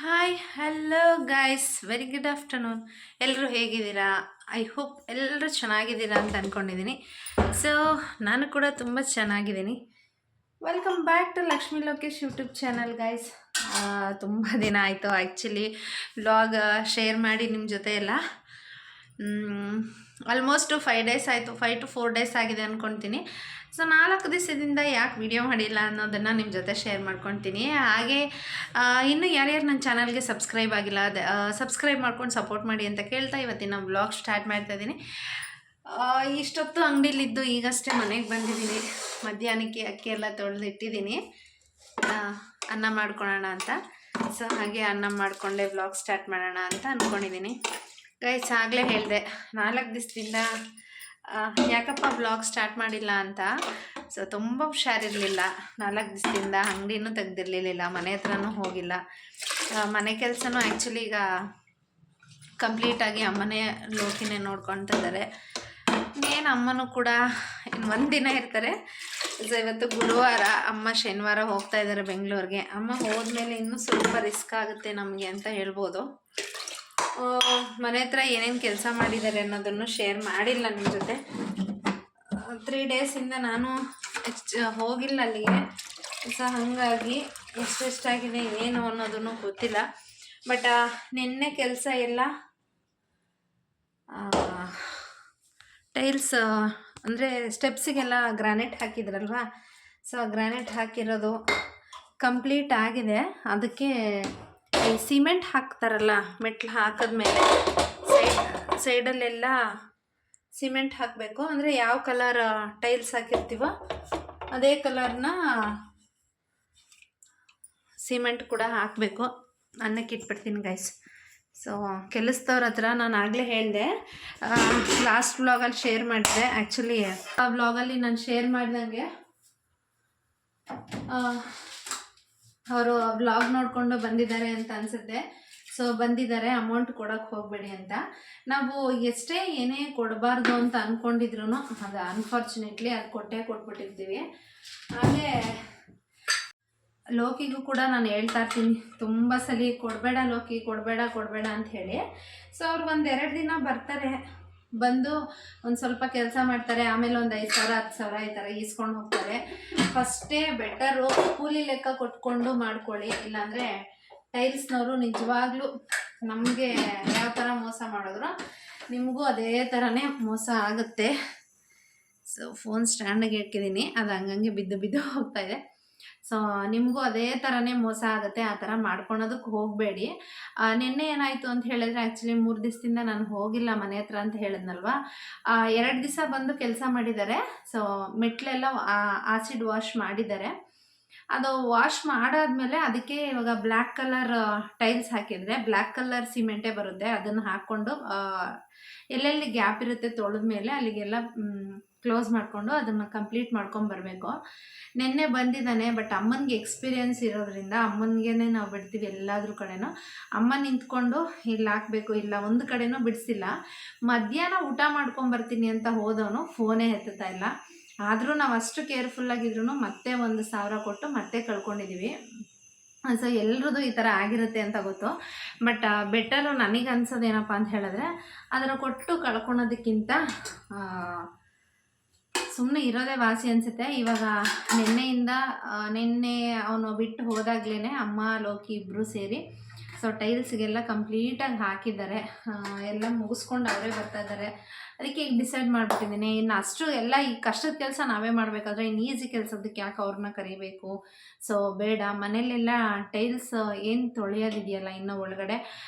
Hi hello guys very good afternoon. ಎಲ್ಲರೂ ಹೇಗಿದ್ದೀರಾ? I hope ಎಲ್ಲರೂ ಚೆನ್ನಾಗಿದ್ದೀರಾ ಅಂತ ಅಂದ್ಕೊಂಡಿದ್ದೀನಿ. ಸೊ ನಾನು ಕೂಡ ತುಂಬ ಚೆನ್ನಾಗಿದ್ದೀನಿ. Welcome back to Lakshmi Lokesh YouTube channel guys. ತುಂಬ ದಿನ ಆಯಿತು ಆ್ಯಕ್ಚುಲಿ ವ್ಲಾಗ್ ಶೇರ್ ಮಾಡಿ ನಿಮ್ಮ ಜೊತೆ ಎಲ್ಲ. ಆಲ್ಮೋಸ್ಟ್ 5 ಡೇಸ್ ಆಯಿತು, 5 to 4 ಡೇಸ್ ಆಗಿದೆ ಅಂದ್ಕೊತೀನಿ. ಸೊ 4 ದಿವಸದಿಂದ ಯಾಕೆ ವಿಡಿಯೋ ಮಾಡಿಲ್ಲ ಅನ್ನೋದನ್ನು ನಿಮ್ಮ ಜೊತೆ ಶೇರ್ ಮಾಡ್ಕೊತೀನಿ. ಹಾಗೆ ಇನ್ನೂ ಯಾರ್ಯಾರು ನನ್ನ ಚಾನಲ್ಗೆ ಸಬ್ಸ್ಕ್ರೈಬ್ ಆಗಿಲ್ಲ ಸಬ್ಸ್ಕ್ರೈಬ್ ಮಾಡ್ಕೊಂಡು ಸಪೋರ್ಟ್ ಮಾಡಿ ಅಂತ ಕೇಳ್ತಾ ಇವತ್ತಿನ ವ್ಲಾಗ್ ಸ್ಟಾರ್ಟ್ ಮಾಡ್ತಾಯಿದ್ದೀನಿ. ಇಷ್ಟೊತ್ತು ಅಂಗಡಿಲಿದ್ದು ಈಗಷ್ಟೇ ಮನೆಗೆ ಬಂದಿದ್ದೀನಿ. ಮಧ್ಯಾಹ್ನಕ್ಕೆ ಅಕ್ಕಿ ಎಲ್ಲ ತೊಳೆದಿಟ್ಟಿದ್ದೀನಿ, ಅನ್ನ ಮಾಡ್ಕೊಳ್ಳೋಣ ಅಂತ. ಸೊ ಹಾಗೆ ಅನ್ನ ಮಾಡಿಕೊಂಡೆ ವ್ಲಾಗ್ ಸ್ಟಾರ್ಟ್ ಮಾಡೋಣ ಅಂತ ಅಂದ್ಕೊಂಡಿದ್ದೀನಿ. ಗೈಸ್ ಆಗಲೇ ಹೇಳಿದೆ 4 ದಿವಸದಿಂದ ಯಾಕಪ್ಪ ವ್ಲಾಗ್ ಸ್ಟಾರ್ಟ್ ಮಾಡಿಲ್ಲ ಅಂತ. ಸೊ ತುಂಬ ಹುಷಾರಿರಲಿಲ್ಲ. 4 ದಿವಸದಿಂದ ಅಂಗಡಿನೂ ತೆಗ್ದಿರಲಿಲ್ಲ, ಮನೆ ಹತ್ರನೂ ಹೋಗಿಲ್ಲ. ಮನೆ ಕೆಲಸನೂ ಆ್ಯಕ್ಚುಲಿ ಈಗ ಕಂಪ್ಲೀಟಾಗಿ ಅಮ್ಮನೇ ಲೋಕಿನೇ ನೋಡ್ಕೊತಾ ಇದ್ದಾರೆ. ಇನ್ನೇನು ಅಮ್ಮನೂ ಕೂಡ ಇನ್ನು 1 ದಿನ ಇರ್ತಾರೆ. ಸೊ ಇವತ್ತು ಗುರುವಾರ, ಅಮ್ಮ ಶನಿವಾರ ಹೋಗ್ತಾ ಇದ್ದಾರೆ ಬೆಂಗಳೂರಿಗೆ. ಅಮ್ಮ ಹೋದ್ಮೇಲೆ ಇನ್ನೂ ಸ್ವಲ್ಪ ರಿಸ್ಕ್ ಆಗುತ್ತೆ ನಮಗೆ ಅಂತ ಹೇಳ್ಬೋದು. ಮನೆ ಹತ್ರ ಏನೇನು ಕೆಲಸ ಮಾಡಿದ್ದಾರೆ ಅನ್ನೋದನ್ನು ಶೇರ್ ಮಾಡಿಲ್ಲ ನಿಮ್ಮ ಜೊತೆ. 3 ಡೇಸಿಂದ ನಾನು ಹೋಗಿಲ್ಲ ಅಲ್ಲಿಗೆ. ಸೊ ಹಾಗಾಗಿ ಎಷ್ಟೆಷ್ಟಾಗಿದೆ ಏನು ಅನ್ನೋದನ್ನು ಗೊತ್ತಿಲ್ಲ. ಬಟ್ ನಿನ್ನೆ ಕೆಲಸ ಎಲ್ಲ ಟೈಲ್ಸ್ ಅಂದರೆ ಸ್ಟೆಪ್ಸಿಗೆಲ್ಲ ಗ್ರಾನೈಟ್ ಹಾಕಿದ್ರಲ್ವ. ಸೊ ಗ್ರಾನೈಟ್ ಹಾಕಿರೋದು ಕಂಪ್ಲೀಟ್ ಆಗಿದೆ. ಅದಕ್ಕೆ ಈ ಸಿಮೆಂಟ್ ಹಾಕ್ತಾರಲ್ಲ, ಮೆಟ್ಲು ಹಾಕಿದ್ಮೇಲೆ ಸೈಡಲ್ಲೆಲ್ಲ ಸಿಮೆಂಟ್ ಹಾಕಬೇಕು. ಅಂದರೆ ಯಾವ ಕಲರ್ ಟೈಲ್ಸ್ ಹಾಕಿರ್ತೀವೋ ಅದೇ ಕಲರ್ನ ಸಿಮೆಂಟ್ ಕೂಡ ಹಾಕಬೇಕು. ಅನ್ನಕ್ಕೆ ಇಟ್ಬಿಡ್ತೀನಿ ಗೈಸ್. ಸೊ ಕೆಲಸದವ್ರ ಹತ್ರ ನಾನು ಆಗಲೇ ಹೇಳಿದೆ, ಲಾಸ್ಟ್ ವ್ಲಾಗಲ್ಲಿ ಶೇರ್ ಮಾಡಿದೆ. ಆ್ಯಕ್ಚುಲಿ ಆ ವ್ಲಾಗಲ್ಲಿ ನಾನು ಶೇರ್ ಮಾಡಿದಂಗೆ ಅವರು ವ್ಲಾಗ್ ನೋಡಿಕೊಂಡು ಬಂದಿದ್ದಾರೆ ಅಂತ ಅನಿಸುತ್ತೆ. ಸೊ ಬಂದಿದ್ದಾರೆ, ಅಮೌಂಟ್ ಕೊಡೋಕ್ಕೆ ಹೋಗಬೇಡಿ ಅಂತ. ನಾವು ಎಷ್ಟೇ ಏನೇ ಕೊಡಬಾರ್ದು ಅಂತ ಅಂದ್ಕೊಂಡಿದ್ರು ಅದು ಅನ್ಫಾರ್ಚುನೇಟ್ಲಿ ಅದು ಕೊಟ್ಬಿಟ್ಟಿರ್ತೀವಿ. ಹಾಗೆ ಲೋಕಿಗೂ ಕೂಡ ನಾನು ಹೇಳ್ತಾ ಇರ್ತೀನಿ ತುಂಬ ಸಲ, ಕೊಡಬೇಡ ಲೋಕಿ, ಕೊಡಬೇಡ ಅಂತ ಹೇಳಿ. ಸೊ ಅವ್ರು 1-2 ದಿನ ಬರ್ತಾರೆ, ಬಂದು ಒಂದು ಸ್ವಲ್ಪ ಕೆಲಸ ಮಾಡ್ತಾರೆ, ಆಮೇಲೆ ಒಂದು 5,000 10,000 ಈ ಥರ ಈಸ್ಕೊಂಡು ಹೋಗ್ತಾರೆ. ಫಸ್ಟೇ ಬೆಟರು ಕೂಲಿ ಲೆಕ್ಕ ಕೊಟ್ಕೊಂಡು ಮಾಡ್ಕೊಳ್ಳಿ. ಇಲ್ಲಾಂದರೆ ಟೈಲ್ಸ್ನವರು ನಿಜವಾಗ್ಲೂ ನಮಗೆ ಯಾವ ಥರ ಮೋಸ ಮಾಡಿದ್ರು ನಿಮಗೂ ಅದೇ ಥರನೇ ಮೋಸ ಆಗುತ್ತೆ. ಸೊ ಫೋನ್ ಸ್ಟ್ಯಾಂಡಿಗೆ ಇಟ್ಟಿದ್ದೀನಿ, ಅದು ಹಂಗಂಗೆ ಬಿದ್ದು ಹೋಗ್ತಾಯಿದೆ. ಸೊ ನಿಮಗೂ ಅದೇ ಥರನೇ ಮೋಸ ಆಗುತ್ತೆ. ಆ ಥರ ಮಾಡ್ಕೊಳೋದಕ್ಕೆ ಹೋಗಬೇಡಿ. ನಿನ್ನೆ ಏನಾಯಿತು ಅಂತ ಹೇಳಿದ್ರೆ, ಆ್ಯಕ್ಚುಲಿ 3 ದಿವಸದಿಂದ ನಾನು ಹೋಗಿಲ್ಲ ಮನೆ ಹತ್ರ ಅಂತ ಹೇಳಿದ್ನಲ್ವ. 2 ದಿವಸ ಬಂದು ಕೆಲಸ ಮಾಡಿದ್ದಾರೆ. ಸೊ ಮೆಟ್ಲೆಲ್ಲ ಆಸಿಡ್ ವಾಶ್ ಮಾಡಿದ್ದಾರೆ. ಅದು ವಾಶ್ ಮಾಡಾದ್ಮೇಲೆ ಅದಕ್ಕೆ ಇವಾಗ ಬ್ಲ್ಯಾಕ್ ಕಲರ್ ಟೈಲ್ಸ್ ಹಾಕಿದರೆ ಬ್ಲ್ಯಾಕ್ ಕಲರ್ ಸಿಮೆಂಟೇ ಬರುತ್ತೆ. ಅದನ್ನು ಹಾಕ್ಕೊಂಡು ಎಲ್ಲೆಲ್ಲಿ ಗ್ಯಾಪ್ ಇರುತ್ತೆ ತೊಳೆದ ಮೇಲೆ ಅಲ್ಲಿಗೆಲ್ಲ ಕ್ಲೋಸ್ ಮಾಡಿಕೊಂಡು ಅದನ್ನು ಕಂಪ್ಲೀಟ್ ಮಾಡ್ಕೊಂಬರ್ಬೇಕು. ನಿನ್ನೆ ಬಂದಿದ್ದಾನೆ. ಬಟ್ ಅಮ್ಮನಿಗೆ ಎಕ್ಸ್ಪೀರಿಯೆನ್ಸ್ ಇರೋದ್ರಿಂದ ಅಮ್ಮನಿಗೆ ನಾವು ಬಿಡ್ತೀವಿ ಎಲ್ಲಾದ್ರೂ ಕಡೆನೂ. ಅಮ್ಮ ನಿಂತ್ಕೊಂಡು ಇಲ್ಲಿ ಹಾಕಬೇಕು, ಇಲ್ಲ ಒಂದು ಕಡೆನೂ ಬಿಡಿಸಿಲ್ಲ. ಮಧ್ಯಾಹ್ನ ಊಟ ಮಾಡ್ಕೊಂಬರ್ತೀನಿ ಅಂತ ಹೋದವನು ಫೋನೇ ಎತ್ತುತ್ತಾ ಇಲ್ಲ. ಆದರೂ ನಾವು ಅಷ್ಟು ಕೇರ್ಫುಲ್ಲಾಗಿದ್ರು ಮತ್ತೆ 1,000 ಕೊಟ್ಟು ಮತ್ತೆ ಕಳ್ಕೊಂಡಿದ್ದೀವಿ. ಸೊ ಎಲ್ರದ್ದು ಈ ಥರ ಆಗಿರುತ್ತೆ ಅಂತ ಗೊತ್ತು. ಬಟ್ ಬೆಟರು ನನಗೆ ಅನ್ಸೋದೇನಪ್ಪ ಅಂತ ಹೇಳಿದ್ರೆ, ಅದನ್ನು ಕೊಟ್ಟು ಕಳ್ಕೊಳೋದಕ್ಕಿಂತ ಸುಮ್ಮನೆ ಇರೋದೇ ವಾಸಿ ಅನಿಸುತ್ತೆ. ಇವಾಗ ನಿನ್ನೆ ಅವನು ಬಿಟ್ಟು ಹೋದಾಗ್ಲೇ ಅಮ್ಮ ಲೋಕಿ ಇಬ್ಬರು ಸೇರಿ ಸೊ ಟೈಲ್ಸ್ಗೆಲ್ಲ ಕಂಪ್ಲೀಟಾಗಿ ಹಾಕಿದ್ದಾರೆ. ಎಲ್ಲ ಮುಗಿಸ್ಕೊಂಡು ಅವರೇ ಬರ್ತಾ ಇದ್ದಾರೆ. ಅದಕ್ಕೆ ಈಗ ಡಿಸೈಡ್ ಮಾಡಿಬಿಟ್ಟಿದ್ದೀನಿ, ಇನ್ನು ಅಷ್ಟು ಎಲ್ಲ ಈ ಕಷ್ಟದ ಕೆಲಸ ನಾವೇ ಮಾಡಬೇಕಾದ್ರೆ ಇನ್ನು ಈಸಿ ಕೆಲಸದಕ್ಕೆ ಯಾಕೆ ಅವ್ರನ್ನ ಕರಿಬೇಕು. ಸೊ ಬೇಡ, ಮನೇಲೆಲ್ಲ ಟೈಲ್ಸ್ ಏನು ತೊಳೆಯೋದಿದೆಯಲ್ಲ ಇನ್ನು ಒಳಗಡೆ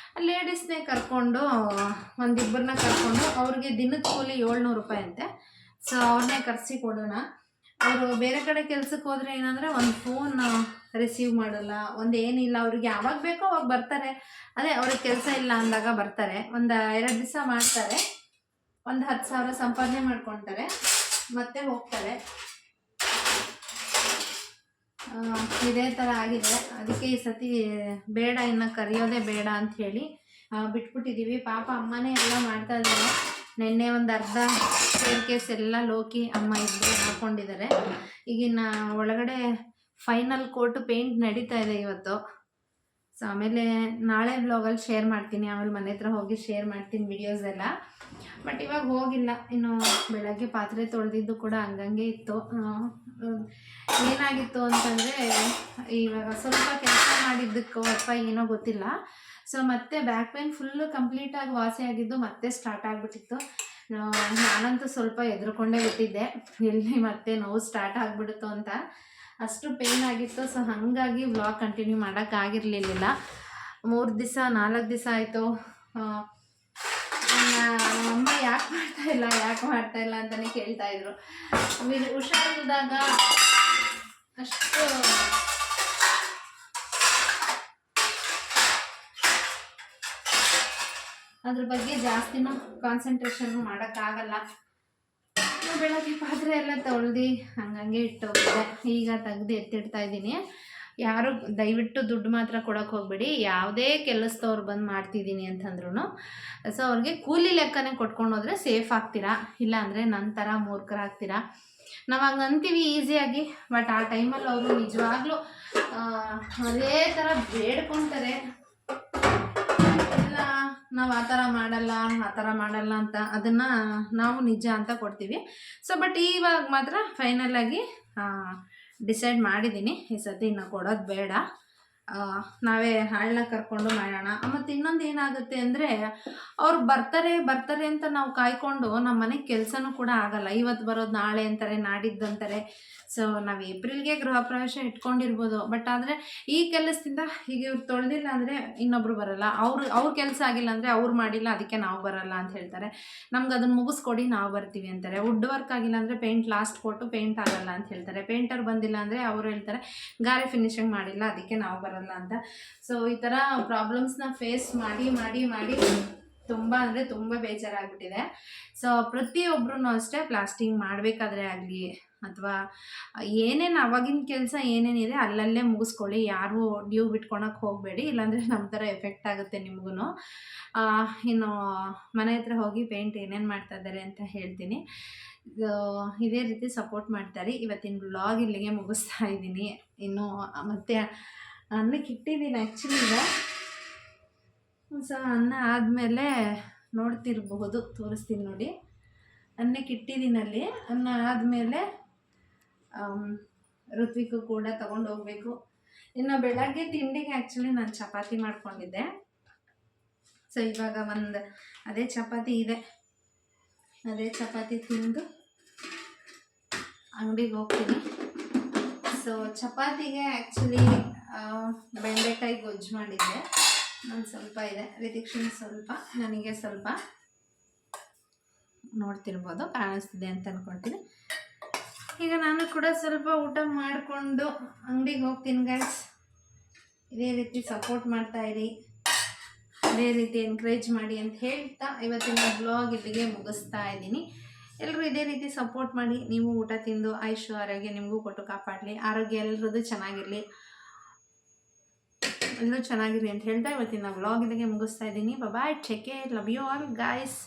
ಲೇಡೀಸ್ನೇ ಕರ್ಕೊಂಡು, ಒಂದಿಬ್ಬರನ್ನ ಕರ್ಕೊಂಡು ಅವ್ರಿಗೆ ದಿನದ ಕೂಲಿ 700 ರೂಪಾಯಿ ಅಂತೆ. ಸೊ ಅವ್ರನ್ನೇ ಕರೆಸಿ ಕೊಡೋಣ. ಅವರು ಬೇರೆ ಕಡೆ ಕೆಲ್ಸಕ್ಕೆ ಹೋದರೆ ಏನಂದರೆ ಒಂದು ಫೋನ್ ರಿಸೀವ್ ಮಾಡಲ್ಲ, ಒಂದು ಏನಿಲ್ಲ. ಅವ್ರಿಗೆ ಯಾವಾಗ ಬೇಕೋ ಅವಾಗ ಬರ್ತಾರೆ. ಅದೇ ಅವ್ರಿಗೆ ಕೆಲಸ ಇಲ್ಲ ಅಂದಾಗ ಬರ್ತಾರೆ, ಒಂದು 2 ದಿವಸ ಮಾಡ್ತಾರೆ, ಒಂದು 10,000 ಸಂಪಾದನೆ ಮಾಡ್ಕೊತಾರೆ, ಮತ್ತೆ ಹೋಗ್ತಾರೆ. ಇದೇ ಥರ ಆಗಿದೆ. ಅದಕ್ಕೆ ಈ ಸತಿ ಬೇಡ, ಇನ್ನು ಕರೆಯೋದೇ ಬೇಡ ಅಂತ ಹೇಳಿ ಬಿಟ್ಬಿಟ್ಟಿದ್ದೀವಿ. ಪಾಪ ಅಮ್ಮನೇ ಎಲ್ಲ ಮಾಡ್ತಾ ಇದ್ದಾರೆ. ನಿನ್ನೆ ಒಂದು ಅರ್ಧ ಸ್ಟೇರ್ಕೇಸ್ ಎಲ್ಲ ಲೋಕಿ ಅಮ್ಮ ಇಬ್ಬರು ಹಾಕ್ಕೊಂಡಿದ್ದಾರೆ. ಈಗಿನ ಒಳಗಡೆ ಫೈನಲ್ ಕೋಟ್ ಪೇಂಟ್ ನಡೀತಾ ಇದೆ ಇವತ್ತು. ಸೊ ಆಮೇಲೆ ನಾಳೆ ವ್ಲಾಗಲ್ಲಿ ಶೇರ್ ಮಾಡ್ತೀನಿ, ಆಮೇಲೆ ಮನೆ ಹತ್ರ ಹೋಗಿ ಶೇರ್ ಮಾಡ್ತೀನಿ ವಿಡಿಯೋಸ್ ಎಲ್ಲ. ಬಟ್ ಇವಾಗ ಹೋಗಿಲ್ಲ. ಇನ್ನು ಬೆಳಗ್ಗೆ ಪಾತ್ರೆ ತೊಳೆದಿದ್ದು ಕೂಡ ಹಂಗಂಗೆ ಇತ್ತು. ಏನಾಗಿತ್ತು ಅಂತಂದರೆ ಇವಾಗ ಸ್ವಲ್ಪ ಕೆಲಸ ಮಾಡಿದ್ದಕ್ಕೋ ಅಥವಾ ಏನೋ ಗೊತ್ತಿಲ್ಲ, ಸೊ ಮತ್ತೆ ಬ್ಯಾಕ್ ಪೇನ್ ಫುಲ್ಲು ಕಂಪ್ಲೀಟಾಗಿ ವಾಸಿ ಆಗಿದ್ದು ಮತ್ತೆ ಸ್ಟಾರ್ಟ್ ಆಗಿಬಿಟ್ಟಿತ್ತು. ನಾನಂತೂ ಸ್ವಲ್ಪ ಹೆದರ್ಕೊಂಡೇ ಬಿಟ್ಟಿದ್ದೆ, ಎಲ್ಲಿ ಮತ್ತೆ ನೋವು ಸ್ಟಾರ್ಟ್ ಆಗಿಬಿಡುತ್ತೋ ಅಂತ, ಅಷ್ಟು ಪೇಯ್ನ್ ಆಗಿತ್ತು. ಸೊ ಹಾಗಾಗಿ ವ್ಲಾಗ್ ಕಂಟಿನ್ಯೂ ಮಾಡೋಕ್ಕಾಗಿರಲಿಲ್ಲ. 3 ದಿವಸ 4 ದಿವಸ ಆಯಿತು. ನಮ್ಮಮ್ಮ ಯಾಕೆ ಮಾಡ್ತಾಯಿಲ್ಲ ಅಂತಲೇ ಕೇಳ್ತಾಯಿದ್ರು. ಹುಷಾರಿಲ್ದಾಗ ಅಷ್ಟು ಅದ್ರ ಬಗ್ಗೆ ಜಾಸ್ತಿನೂ ಕಾನ್ಸಂಟ್ರೇಷನ್ ಮಾಡೋಕ್ಕಾಗಲ್ಲ. ಬೆಳಗ್ಗೆ ಪಾತ್ರೆ ಎಲ್ಲ ತೊಳ್ದು ಹಂಗಂಗೆ ಇಟ್ಟೋಗಿದೆ. ಈಗ ತೆಗ್ದು ಎತ್ತಿಡ್ತಾ ಇದ್ದೀನಿ. ಯಾರು ದಯವಿಟ್ಟು ದುಡ್ಡು ಮಾತ್ರ ಕೊಡೋಕೆ ಹೋಗ್ಬೇಡಿ. ಯಾವುದೇ ಕೆಲಸದವ್ರು ಬಂದು ಮಾಡ್ತಿದ್ದೀನಿ ಅಂತಂದ್ರೂ ಸೊ ಅವ್ರಿಗೆ ಕೂಲಿ ಲೆಕ್ಕನೇ ಕೊಟ್ಕೊಂಡು ಹೋದರೆ ಸೇಫ್ ಆಗ್ತೀರಾ, ಇಲ್ಲಾಂದರೆ ನನ್ನ ಥರ ಮೂರ್ಖರಾಗ್ತೀರಾ. ನಾವು ಹಂಗೆ ಅಂತೀವಿ ಈಸಿಯಾಗಿ, ಬಟ್ ಆ ಟೈಮಲ್ಲಿ ಅವರು ನಿಜವಾಗ್ಲೂ ಅದೇ ಥರ ಬೇಡ್ಕೊತಾರೆ. ಇಲ್ಲ ನಾವು ಆ ಥರ ಮಾಡಲ್ಲ ಅಂತ ಅದನ್ನು ನಾವು ನಿಜ ಅಂತ ಕೊಡ್ತೀವಿ. ಸೊ ಬಟ್ ಇವಾಗ ಮಾತ್ರ ಫೈನಲಾಗಿ ಡಿಸೈಡ್ ಮಾಡಿದ್ದೀನಿ, ಈ ಸತಿ ಇನ್ನು ಕೊಡೋದು ಬೇಡ, ನಾವೇ ಹಾಳನ್ನ ಕರ್ಕೊಂಡು ಮಾಡೋಣ. ಮತ್ತು ಇನ್ನೊಂದು ಏನಾಗುತ್ತೆ ಅಂದರೆ ಅವ್ರು ಬರ್ತಾರೆ ಅಂತ ನಾವು ಕಾಯ್ಕೊಂಡು ನಮ್ಮ ಮನೆಗೆ ಕೆಲಸನೂ ಕೂಡ ಆಗಲ್ಲ. ಇವತ್ತು ಬರೋದು ನಾಳೆ ಅಂತಾರೆ, ನಾಡಿದ್ದು ಅಂತಾರೆ. ಸೊ ನಾವು ಏಪ್ರಿಲ್ಗೆ ಗೃಹ ಪ್ರವೇಶ ಇಟ್ಕೊಂಡಿರ್ಬೋದು, ಬಟ್ ಆದರೆ ಈ ಕೆಲಸದಿಂದ ಈಗ ಇವ್ರು ತೊಳೆದಿಲ್ಲ ಅಂದರೆ ಇನ್ನೊಬ್ರು ಬರಲ್ಲ, ಅವ್ರ ಕೆಲಸ ಆಗಿಲ್ಲ ಅಂದರೆ ಅವ್ರು ಮಾಡಿಲ್ಲ ಅದಕ್ಕೆ ನಾವು ಬರಲ್ಲ ಅಂತ ಹೇಳ್ತಾರೆ. ನಮ್ಗೆ ಅದನ್ನು ಮುಗಿಸ್ಕೊಡಿ ನಾವು ಬರ್ತೀವಿ ಅಂತಾರೆ. ವುಡ್ ವರ್ಕ್ ಆಗಿಲ್ಲ ಅಂದರೆ ಪೇಂಟ್ ಲಾಸ್ಟ್ ಕೊಟ್ಟು ಪೇಂಟ್ ಆಗಲ್ಲ ಅಂತ ಹೇಳ್ತಾರೆ. ಪೇಂಟರ್ ಬಂದಿಲ್ಲ ಅಂದರೆ ಅವರು ಹೇಳ್ತಾರೆ ಗಾರೆ ಫಿನಿಶಿಂಗ್ ಮಾಡಿಲ್ಲ ಅದಕ್ಕೆ ನಾವು ಬರಲ್ಲ ಅಂತ. ಸೊ ಈ ಥರ ಪ್ರಾಬ್ಲಮ್ಸ್ನ ಫೇಸ್ ಮಾಡಿ ತುಂಬ ಅಂದರೆ ತುಂಬ ಬೇಜಾರಾಗ್ಬಿಟ್ಟಿದೆ. ಸೊ ಪ್ರತಿಯೊಬ್ಬರೂ ಅಷ್ಟೇ ಪ್ಲಾಸ್ಟಿಂಗ್ ಮಾಡಬೇಕಾದ್ರೆ ಆಗಲಿ ಅಥವಾ ಏನೇನು ಅವಾಗಿನ ಕೆಲಸ ಏನೇನಿದೆ ಅಲ್ಲಲ್ಲೇ ಮುಗಿಸ್ಕೊಳ್ಳಿ. ಯಾರೂ ಡ್ಯೂ ಬಿಟ್ಕೊಳಕ್ಕೆ ಹೋಗಬೇಡಿ, ಇಲ್ಲಾಂದರೆ ನಮ್ಮ ಥರ ಎಫೆಕ್ಟ್ ಆಗುತ್ತೆ ನಿಮಗೂ. ಇನ್ನು ಮನೆ ಹತ್ರ ಹೋಗಿ ಪೇಂಟ್ ಏನೇನು ಮಾಡ್ತಾಯಿದ್ದಾರೆ ಅಂತ ಹೇಳ್ತೀನಿ. ಇದೇ ರೀತಿ ಸಪೋರ್ಟ್ ಮಾಡ್ತಾರೆ. ಇವತ್ತಿನ ವ್ಲಾಗ್ ಇಲ್ಲಿಗೆ ಮುಗಿಸ್ತಾ ಇದ್ದೀನಿ. ಇನ್ನು ಮತ್ತೆ ಅನ್ನಕ್ಕೆ ಇಟ್ಟಿದ್ದೀನಿ ಆ್ಯಕ್ಚುಲಿ. ಈಗ ಸೊ ಅನ್ನ ಆದಮೇಲೆ ನೋಡ್ತಿರಬಹುದು, ತೋರಿಸ್ತೀನಿ ನೋಡಿ. ಅನ್ನಕ್ಕೆ ಇಟ್ಟಿದ್ದೀನಲ್ಲಿ. ಅನ್ನ ಆದಮೇಲೆ ಋತ್ವಿಗೂ ಕೂಡ ತೊಗೊಂಡು ಹೋಗಬೇಕು. ಇನ್ನು ಬೆಳಗ್ಗೆ ತಿಂಡಿಗೆ ಆ್ಯಕ್ಚುಲಿ ನಾನು ಚಪಾತಿ ಮಾಡ್ಕೊಂಡಿದ್ದೆ. ಸೊ ಇವಾಗ ಅದೇ ಚಪಾತಿ ಇದೆ, ಅದೇ ಚಪಾತಿ ತಿಂದು ಅಂಗಡಿಗೆ ಹೋಗ್ತೀನಿ. ಸೊ ಚಪಾತಿಗೆ ಆ್ಯಕ್ಚುಲಿ ಬೆಂಡೆಕಾಯಿ ಗೊಜ್ಜು ಮಾಡಿದ್ದೆ. ನಾನು ಸ್ವಲ್ಪ ಇದೆ, ರಿತಿಕ್ಷನ್ ಸ್ವಲ್ಪ, ನನಗೆ ಸ್ವಲ್ಪ. ನೋಡ್ತಿರ್ಬೋದು, ಕಾಣಿಸ್ತಿದೆ ಅಂತ ಅಂದ್ಕೊಳ್ತೀನಿ. ಈಗ ನಾನು ಕೂಡ ಸ್ವಲ್ಪ ಊಟ ಮಾಡಿಕೊಂಡು ಅಂಗಡಿಗೆ ಹೋಗ್ತೀನಿ ಗೈಸ್. ಇದೇ ರೀತಿ ಸಪೋರ್ಟ್ ಮಾಡ್ತಾಯಿರಿ, ಇದೇ ರೀತಿ ಎನ್ಕರೇಜ್ ಮಾಡಿ ಅಂತ ಹೇಳ್ತಾ ಇವತ್ತಿನ ಬ್ಲಾಗ್ ಇಲ್ಲಿಗೆ ಮುಗಿಸ್ತಾ ಇದ್ದೀನಿ. ಎಲ್ಲರೂ ಇದೇ ರೀತಿ ಸಪೋರ್ಟ್ ಮಾಡಿ. ನೀವು ಊಟ ತಿಂದು ಆಯುಷು ಆರೋಗ್ಯ ನಿಮಗೂ ಕೊಟ್ಟು ಕಾಪಾಡಲಿ. ಆರೋಗ್ಯ ಎಲ್ಲರದ್ದು ಚೆನ್ನಾಗಿರಲಿ, ಎಲ್ಲರೂ ಚೆನ್ನಾಗಿರಿ ಅಂತ ಹೇಳ್ತಾ ಇವತ್ತಿನ ವ್ಲಾಗ್ ಇಲ್ಲಿಗೆ ಮುಗಿಸ್ತಾ ಇದ್ದೀನಿ. Bye, take care, love you all guys.